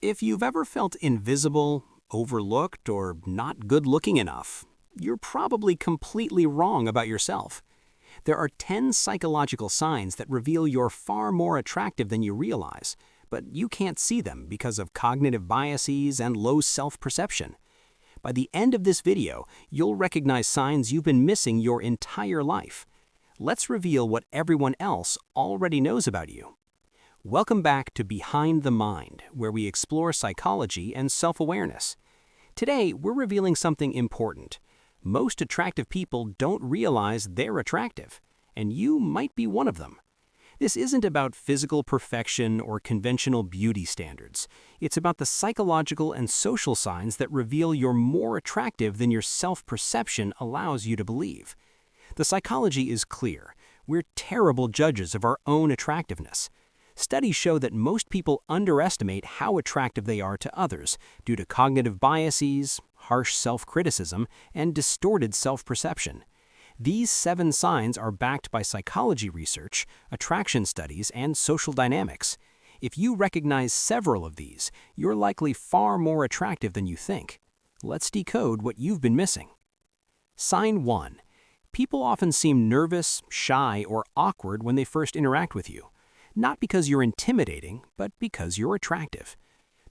If you've ever felt invisible, overlooked, or not good-looking enough, you're probably completely wrong about yourself. There are 10 psychological signs that reveal you're far more attractive than you realize, but you can't see them because of cognitive biases and low self-perception. By the end of this video, you'll recognize signs you've been missing your entire life. Let's reveal what everyone else already knows about you. Welcome back to Behind the Mind, where we explore psychology and self-awareness. Today, we're revealing something important. Most attractive people don't realize they're attractive, and you might be one of them. This isn't about physical perfection or conventional beauty standards. It's about the psychological and social signs that reveal you're more attractive than your self-perception allows you to believe. The psychology is clear. We're terrible judges of our own attractiveness. Studies show that most people underestimate how attractive they are to others due to cognitive biases, harsh self-criticism, and distorted self-perception. These 7 signs are backed by psychology research, attraction studies, and social dynamics. If you recognize several of these, you're likely far more attractive than you think. Let's decode what you've been missing. Sign 1. People often seem nervous, shy, or awkward when they first interact with you. Not because you're intimidating, but because you're attractive.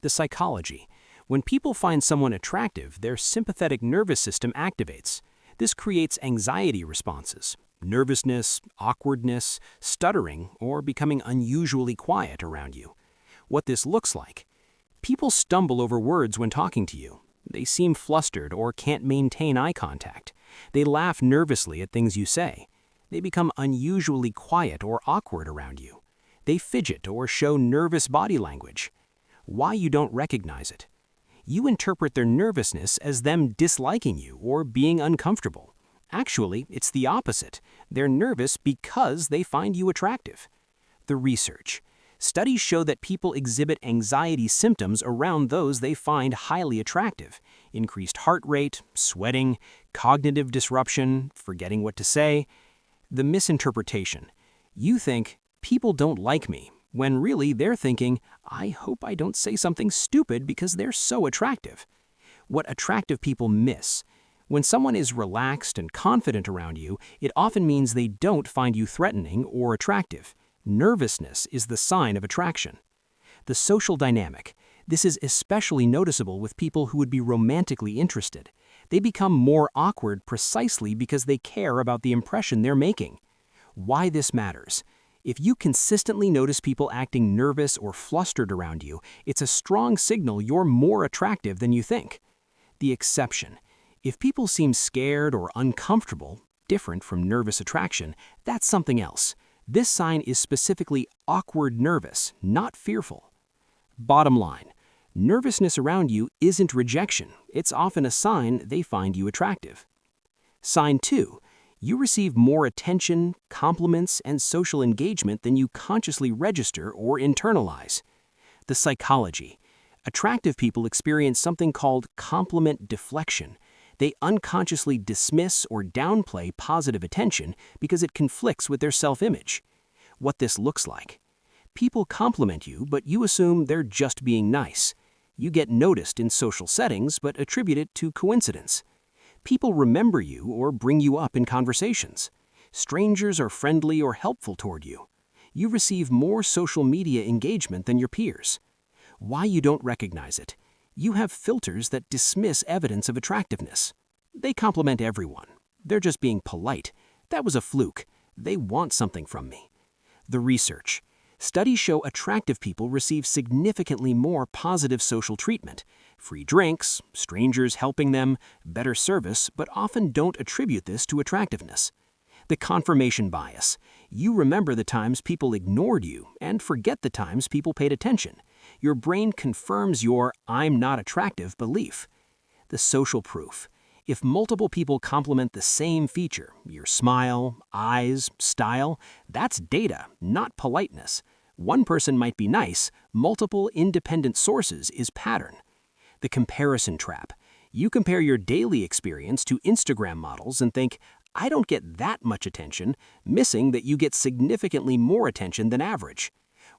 The psychology. When people find someone attractive, their sympathetic nervous system activates. This creates anxiety responses, nervousness, awkwardness, stuttering, or becoming unusually quiet around you. What this looks like. People stumble over words when talking to you. They seem flustered or can't maintain eye contact. They laugh nervously at things you say. They become unusually quiet or awkward around you. They fidget or show nervous body language. Why you don't recognize it? You interpret their nervousness as them disliking you or being uncomfortable. Actually, it's the opposite. They're nervous because they find you attractive. The research. Studies show that people exhibit anxiety symptoms around those they find highly attractive. Increased heart rate, sweating, cognitive disruption, forgetting what to say. The misinterpretation. You think, people don't like me, when really they're thinking, I hope I don't say something stupid because they're so attractive. What attractive people miss. When someone is relaxed and confident around you, it often means they don't find you threatening or attractive. Nervousness is the sign of attraction. The social dynamic. This is especially noticeable with people who would be romantically interested. They become more awkward precisely because they care about the impression they're making. Why this matters. If you consistently notice people acting nervous or flustered around you, it's a strong signal you're more attractive than you think. The exception. If people seem scared or uncomfortable, different from nervous attraction, that's something else. This sign is specifically awkward nervous, not fearful. Bottom line. Nervousness around you isn't rejection. It's often a sign they find you attractive. Sign 2. You receive more attention, compliments, and social engagement than you consciously register or internalize. The psychology. Attractive people experience something called compliment deflection. They unconsciously dismiss or downplay positive attention because it conflicts with their self-image. What this looks like. People compliment you, but you assume they're just being nice. You get noticed in social settings, but attribute it to coincidence. People remember you or bring you up in conversations. Strangers are friendly or helpful toward you. You receive more social media engagement than your peers. Why you don't recognize it? You have filters that dismiss evidence of attractiveness. They compliment everyone. They're just being polite. That was a fluke. They want something from me. The research. Studies show attractive people receive significantly more positive social treatment. Free drinks, strangers helping them, better service, but often don't attribute this to attractiveness. The confirmation bias. You remember the times people ignored you and forget the times people paid attention. Your brain confirms your "I'm not attractive" belief. The social proof. If multiple people compliment the same feature, your smile, eyes, style, that's data, not politeness. One person might be nice, multiple independent sources is pattern. The comparison trap. You compare your daily experience to Instagram models and think, I don't get that much attention, missing that you get significantly more attention than average.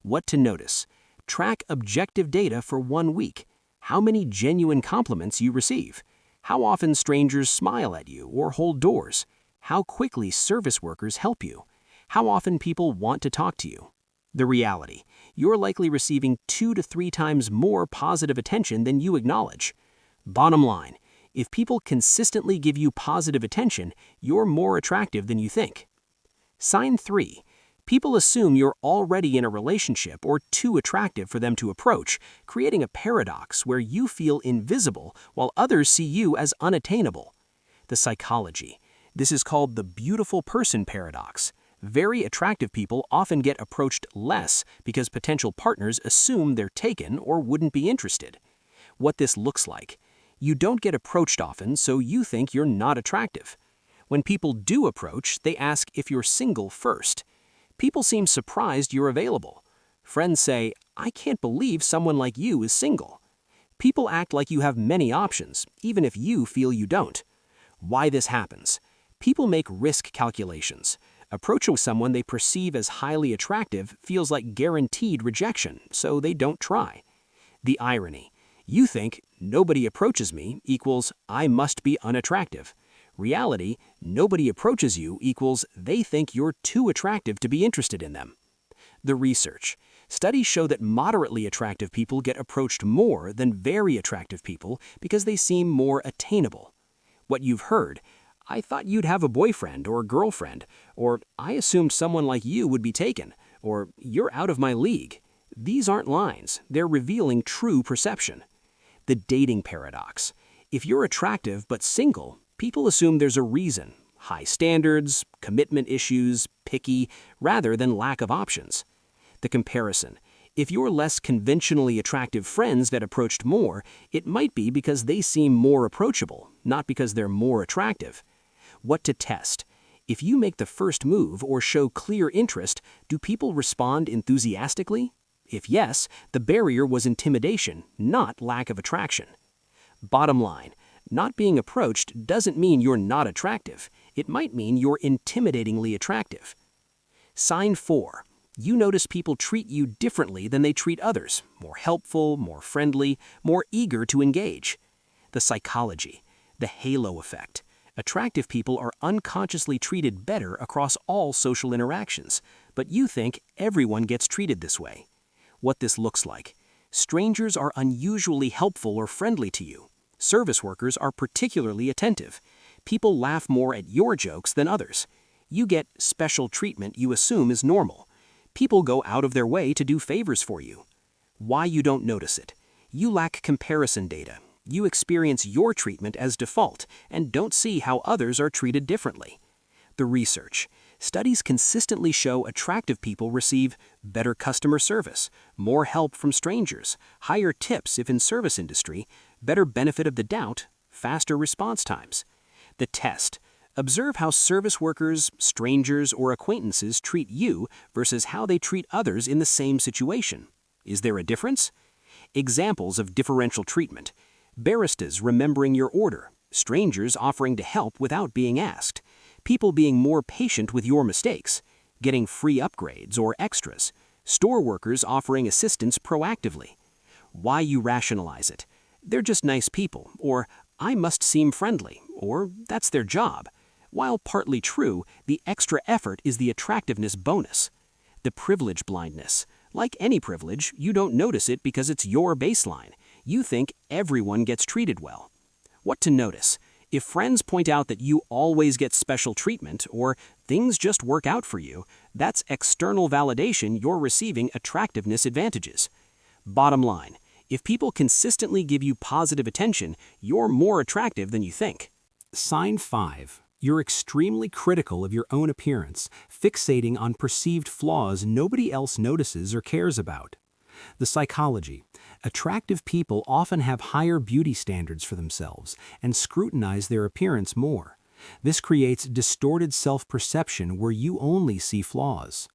What to notice? Track objective data for 1 week. How many genuine compliments you receive. How often strangers smile at you or hold doors. How quickly service workers help you. How often people want to talk to you. The reality: you're likely receiving 2 to 3 times more positive attention than you acknowledge. Bottom line: if people consistently give you positive attention, you're more attractive than you think. Sign 3. People assume you're already in a relationship or too attractive for them to approach, creating a paradox where you feel invisible while others see you as unattainable. The psychology: this is called the beautiful person paradox. Very attractive people often get approached less because potential partners assume they're taken or wouldn't be interested. What this looks like: you don't get approached often, so you think you're not attractive. When people do approach, they ask if you're single first. People seem surprised you're available. Friends say, "I can't believe someone like you is single." People act like you have many options, even if you feel you don't. Why this happens: people make risk calculations. Approaching someone they perceive as highly attractive feels like guaranteed rejection, so they don't try. The irony: you think "nobody approaches me" equals "I must be unattractive." Reality: nobody approaches you equals they think you're too attractive to be interested in them. The research: studies show that moderately attractive people get approached more than very attractive people because they seem more attainable. What you've heard: "I thought you'd have a boyfriend or girlfriend," or "I assumed someone like you would be taken," or "You're out of my league." These aren't lines, they're revealing true perception. The dating paradox: if you're attractive but single, people assume there's a reason: high standards, commitment issues, picky, rather than lack of options. The comparison: if you're less conventionally attractive friends that approached more, it might be because they seem more approachable, not because they're more attractive. What to test: if you make the first move or show clear interest, do people respond enthusiastically? If yes, the barrier was intimidation, not lack of attraction. Bottom line: not being approached doesn't mean you're not attractive. It might mean you're intimidatingly attractive. Sign 4. You notice people treat you differently than they treat others: more helpful, more friendly, more eager to engage. The psychology: the halo effect. Attractive people are unconsciously treated better across all social interactions, but you think everyone gets treated this way. What this looks like: strangers are unusually helpful or friendly to you. Service workers are particularly attentive. People laugh more at your jokes than others. You get special treatment you assume is normal. People go out of their way to do favors for you. Why you don't notice it: you lack comparison data. You experience your treatment as default and don't see how others are treated differently. The research: studies consistently show attractive people receive better customer service, more help from strangers, higher tips if in service industry, better benefit of the doubt, faster response times. The test: observe how service workers, strangers, or acquaintances treat you versus how they treat others in the same situation. Is there a difference? Examples of differential treatment: baristas remembering your order, strangers offering to help without being asked, people being more patient with your mistakes, getting free upgrades or extras, store workers offering assistance proactively. Why you rationalize it: they're just nice people, or I must seem friendly, or that's their job. While partly true, the extra effort is the attractiveness bonus. The privilege blindness: like any privilege, you don't notice it because it's your baseline. You think everyone gets treated well. What to notice: if friends point out that you always get special treatment or things just work out for you, that's external validation you're receiving attractiveness advantages. Bottom line: if people consistently give you positive attention, you're more attractive than you think. Sign 5. You're extremely critical of your own appearance, fixating on perceived flaws nobody else notices or cares about. The psychology: attractive people often have higher beauty standards for themselves and scrutinize their appearance more. This creates distorted self-perception where you only see flaws.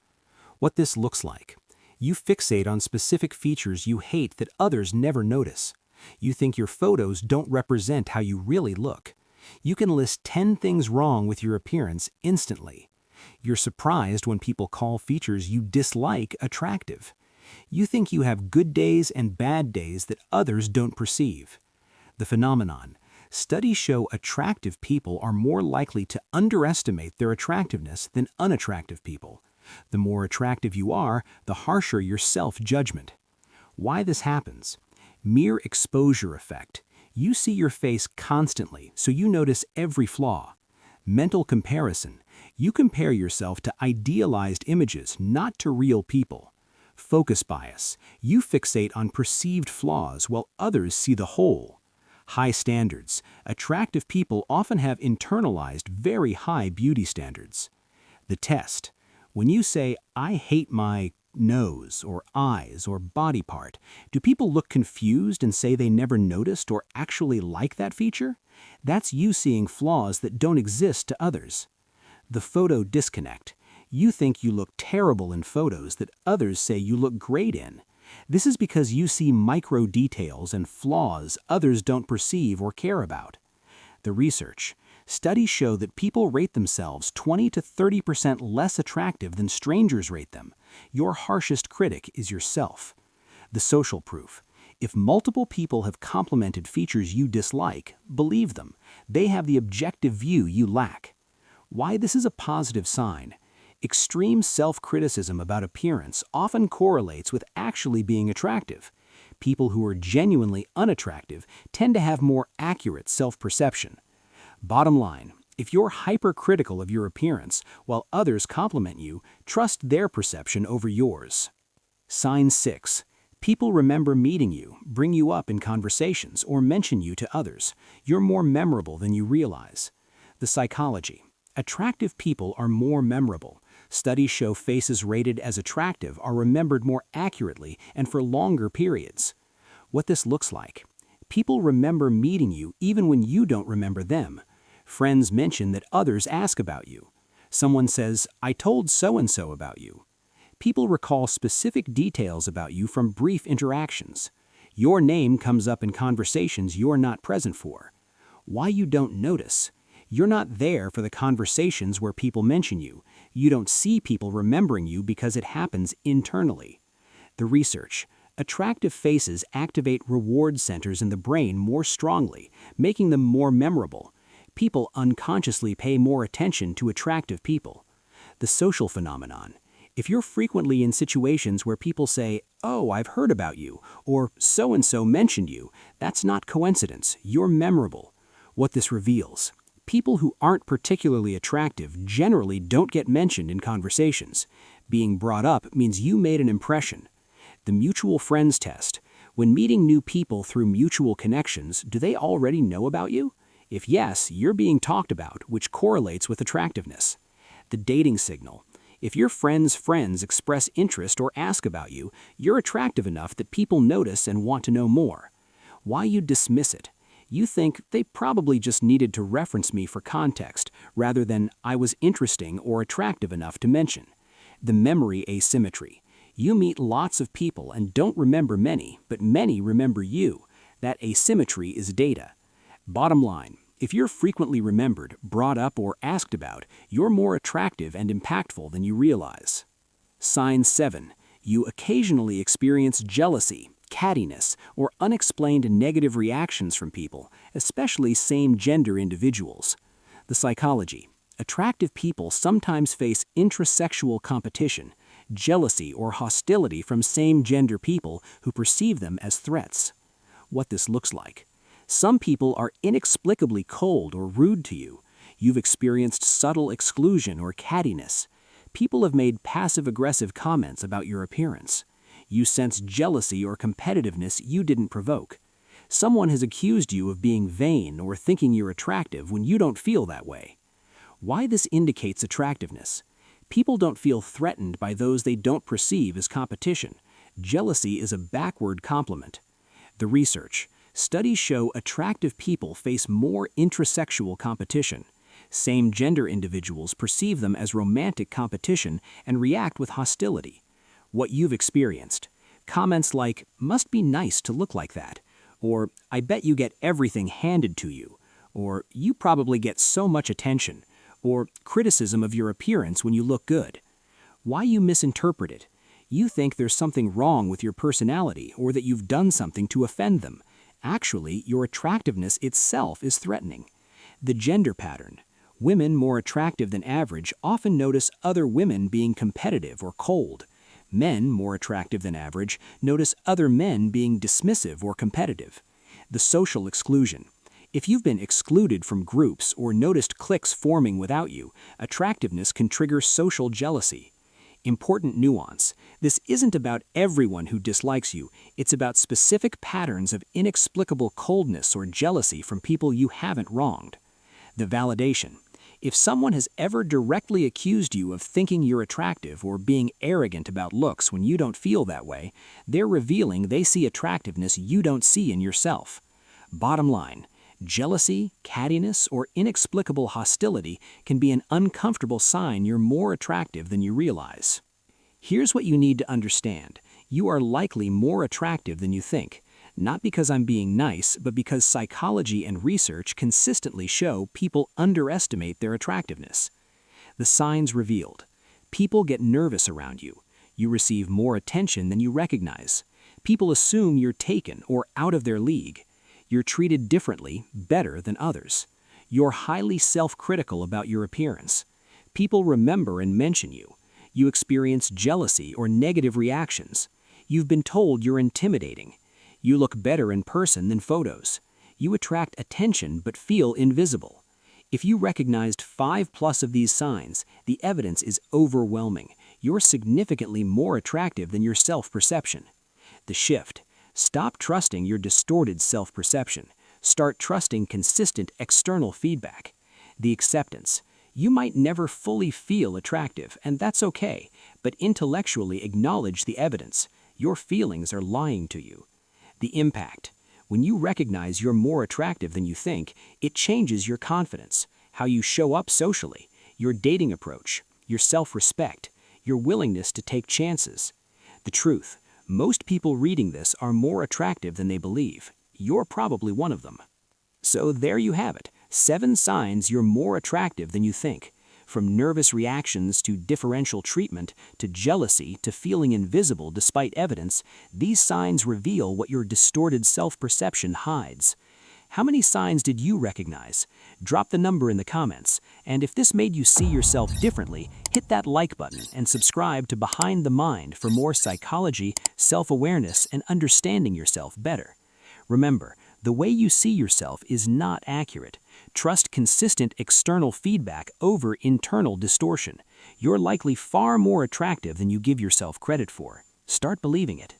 What this looks like: you fixate on specific features you hate that others never notice. You think your photos don't represent how you really look. You can list 10 things wrong with your appearance instantly. You're surprised when people call features you dislike attractive. You think you have good days and bad days that others don't perceive. The phenomenon. Studies show attractive people are more likely to underestimate their attractiveness than unattractive people. The more attractive you are, the harsher your self-judgment. Why this happens? Mere exposure effect. You see your face constantly, so you notice every flaw. Mental comparison. You compare yourself to idealized images, not to real people. Focus bias. You fixate on perceived flaws while others see the whole. High standards. Attractive people often have internalized very high beauty standards. The test. When you say, "I hate my nose or eyes or body part," do people look confused and say they never noticed or actually like that feature? That's you seeing flaws that don't exist to others. The photo disconnect. You think you look terrible in photos that others say you look great in. This is because you see micro details and flaws others don't perceive or care about. The research. Studies show that people rate themselves 20 to 30% less attractive than strangers rate them. Your harshest critic is yourself. The social proof. If multiple people have complimented features you dislike, believe them. They have the objective view you lack. Why this is a positive sign. Extreme self-criticism about appearance often correlates with actually being attractive. People who are genuinely unattractive tend to have more accurate self-perception. Bottom line, if you're hypercritical of your appearance while others compliment you, trust their perception over yours. Sign 6. People remember meeting you, bring you up in conversations, or mention you to others. You're more memorable than you realize. The psychology. Attractive people are more memorable. Studies show faces rated as attractive are remembered more accurately and for longer periods. What this looks like. People remember meeting you even when you don't remember them. Friends mention that others ask about you. Someone says, "I told so-and-so about you." People recall specific details about you from brief interactions. Your name comes up in conversations you're not present for. Why you don't notice? You're not there for the conversations where people mention you. You don't see people remembering you because it happens internally. The research. Attractive faces activate reward centers in the brain more strongly, making them more memorable. People unconsciously pay more attention to attractive people. The social phenomenon. If you're frequently in situations where people say, "Oh, I've heard about you," or "so-and-so mentioned you," that's not coincidence. You're memorable. What this reveals. People who aren't particularly attractive generally don't get mentioned in conversations. Being brought up means you made an impression. The mutual friends test. When meeting new people through mutual connections, do they already know about you? If yes, you're being talked about, which correlates with attractiveness. The dating signal. If your friends' friends express interest or ask about you, you're attractive enough that people notice and want to know more. Why you dismiss it. You think they probably just needed to reference me for context, rather than I was interesting or attractive enough to mention. The memory asymmetry. You meet lots of people and don't remember many, but many remember you. That asymmetry is data. Bottom line, if you're frequently remembered, brought up, or asked about, you're more attractive and impactful than you realize. Sign 7. You occasionally experience jealousy, cattiness, or unexplained negative reactions from people, especially same-gender individuals. The psychology. Attractive people sometimes face intrasexual competition, jealousy or hostility from same-gender people who perceive them as threats. What this looks like. Some people are inexplicably cold or rude to you. You've experienced subtle exclusion or cattiness. People have made passive-aggressive comments about your appearance. You sense jealousy or competitiveness you didn't provoke. Someone has accused you of being vain or thinking you're attractive when you don't feel that way. Why this indicates attractiveness. People don't feel threatened by those they don't perceive as competition. Jealousy is a backward compliment. The research. Studies show attractive people face more intrasexual competition. Same-gender individuals perceive them as romantic competition and react with hostility. What you've experienced. Comments like, "Must be nice to look like that," or "I bet you get everything handed to you," or "You probably get so much attention," or criticism of your appearance when you look good. Why you misinterpret it. You think there's something wrong with your personality or that you've done something to offend them. Actually, your attractiveness itself is threatening. The gender pattern. Women more attractive than average often notice other women being competitive or cold. Men more attractive than average notice other men being dismissive or competitive. The social exclusion. If you've been excluded from groups or noticed cliques forming without you, attractiveness can trigger social jealousy. Important nuance. This isn't about everyone who dislikes you, it's about specific patterns of inexplicable coldness or jealousy from people you haven't wronged. The validation. If someone has ever directly accused you of thinking you're attractive or being arrogant about looks when you don't feel that way, they're revealing they see attractiveness you don't see in yourself. Bottom line, jealousy, cattiness, or inexplicable hostility can be an uncomfortable sign you're more attractive than you realize. Here's what you need to understand. You are likely more attractive than you think. Not because I'm being nice, but because psychology and research consistently show people underestimate their attractiveness. The signs revealed. People get nervous around you. You receive more attention than you recognize. People assume you're taken or out of their league. You're treated differently, better than others. You're highly self-critical about your appearance. People remember and mention you. You experience jealousy or negative reactions. You've been told you're intimidating. You look better in person than photos. You attract attention but feel invisible. If you recognized 5+ of these signs, the evidence is overwhelming. You're significantly more attractive than your self-perception. The shift. Stop trusting your distorted self-perception. Start trusting consistent external feedback. The acceptance. You might never fully feel attractive, and that's okay, but intellectually acknowledge the evidence. Your feelings are lying to you. The impact. When you recognize you're more attractive than you think, it changes your confidence, how you show up socially, your dating approach, your self-respect, your willingness to take chances. The truth. Most people reading this are more attractive than they believe. You're probably one of them. So there you have it, 7 signs you're more attractive than you think. From nervous reactions to differential treatment to jealousy to feeling invisible despite evidence, these signs reveal what your distorted self-perception hides. How many signs did you recognize? Drop the number in the comments, and if this made you see yourself differently, hit that like button and subscribe to Behind the Mind for more psychology, self-awareness, and understanding yourself better. Remember, the way you see yourself is not accurate. Trust consistent external feedback over internal distortion. You're likely far more attractive than you give yourself credit for. Start believing it.